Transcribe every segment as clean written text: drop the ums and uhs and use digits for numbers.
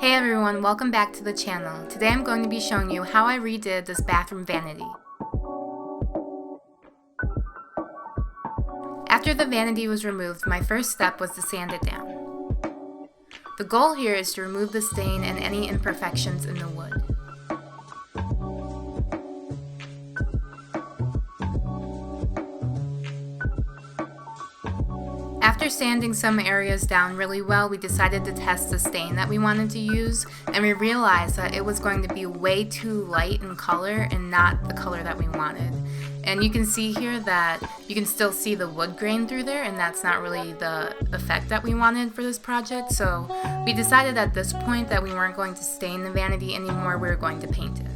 Hey everyone, welcome back to the channel. Today I'm going to be showing you how I redid this bathroom vanity. After the vanity was removed, my first step was to sand it down. The goal here is to remove the stain and any imperfections in the wood. After sanding some areas down really well, we decided to test the stain that we wanted to use, and we realized that it was going to be way too light in color and not the color that we wanted. And you can see here that you can still see the wood grain through there, and that's not really the effect that we wanted for this project. So we decided at this point that we weren't going to stain the vanity anymore, we were going to paint it.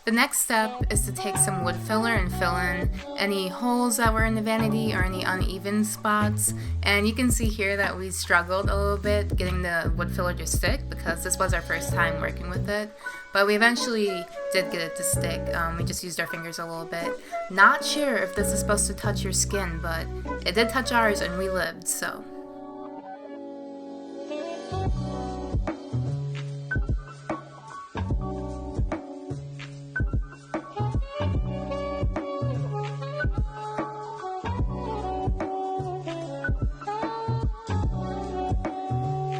The next step is to take some wood filler and fill in any holes that were in the vanity or any uneven spots. And you can see here that we struggled a little bit getting the wood filler to stick because this was our first time working with it. But we eventually did get it to stick. We just used our fingers a little bit. Not sure if this is supposed to touch your skin, but it did touch ours and we lived, so.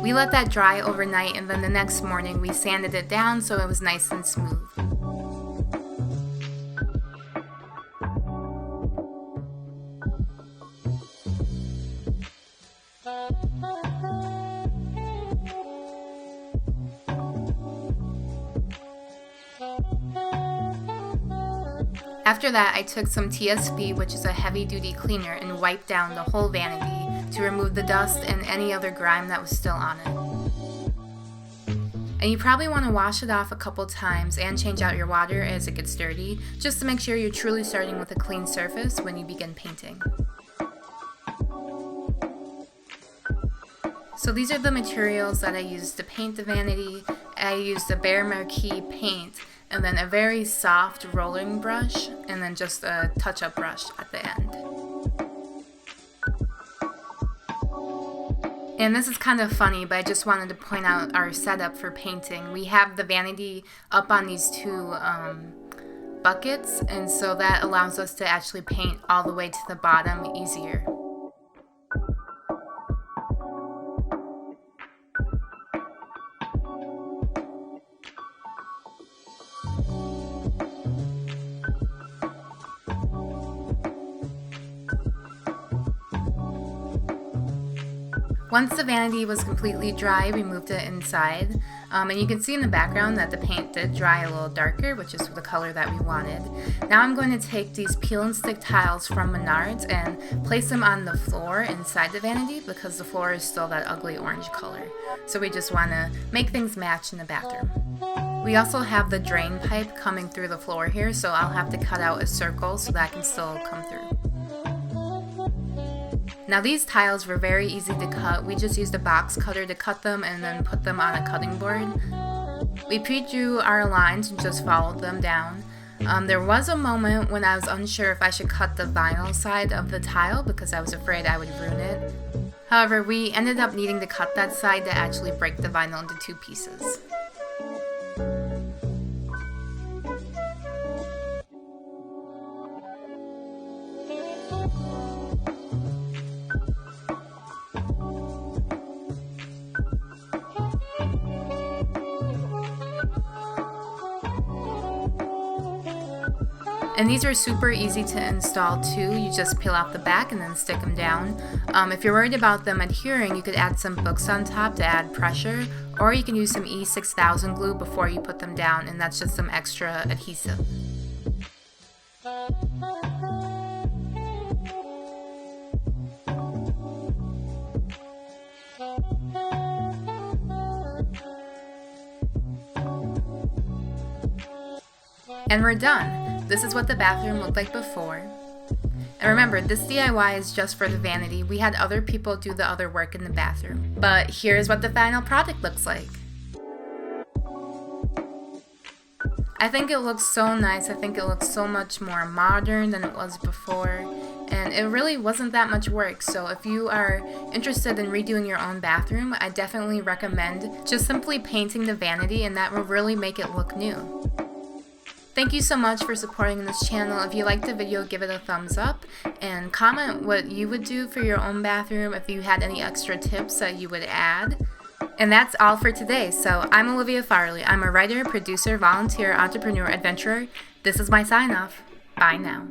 We let that dry overnight, and then the next morning we sanded it down so it was nice and smooth. After that, I took some TSP, which is a heavy-duty cleaner, and wiped down the whole vanity to remove the dust and any other grime that was still on it. And you probably want to wash it off a couple times and change out your water as it gets dirty, just to make sure you're truly starting with a clean surface when you begin painting. So these are the materials that I used to paint the vanity. I used a Behr Marquee paint, and then a very soft rolling brush, and then just a touch-up brush at the end. And this is kind of funny, but I just wanted to point out our setup for painting. We have the vanity up on these two buckets, and so that allows us to actually paint all the way to the bottom easier. Once the vanity was completely dry, we moved it inside, and you can see in the background that the paint did dry a little darker, which is the color that we wanted. Now I'm going to take these peel and stick tiles from Menards and place them on the floor inside the vanity because the floor is still that ugly orange color. So we just want to make things match in the bathroom. We also have the drain pipe coming through the floor here, so I'll have to cut out a circle so that can still come through. Now these tiles were very easy to cut. We just used a box cutter to cut them and then put them on a cutting board. We pre-drew our lines and just followed them down. There was a moment when I was unsure if I should cut the vinyl side of the tile because I was afraid I would ruin it. However, we ended up needing to cut that side to actually break the vinyl into two pieces. And these are super easy to install too. You just peel off the back and then stick them down. If you're worried about them adhering, you could add some books on top to add pressure, or you can use some E6000 glue before you put them down, and that's just some extra adhesive. And we're done. This is what the bathroom looked like before. And remember, this DIY is just for the vanity. We had other people do the other work in the bathroom. But here's what the final product looks like. I think it looks so nice. I think it looks so much more modern than it was before. And it really wasn't that much work. So if you are interested in redoing your own bathroom, I definitely recommend just simply painting the vanity, and that will really make it look new. Thank you so much for supporting this channel. If you liked the video, give it a thumbs up and comment what you would do for your own bathroom, if you had any extra tips that you would add. And that's all for today. So I'm Olivia Farley. I'm a writer, producer, volunteer, entrepreneur, adventurer. This is my sign off. Bye now.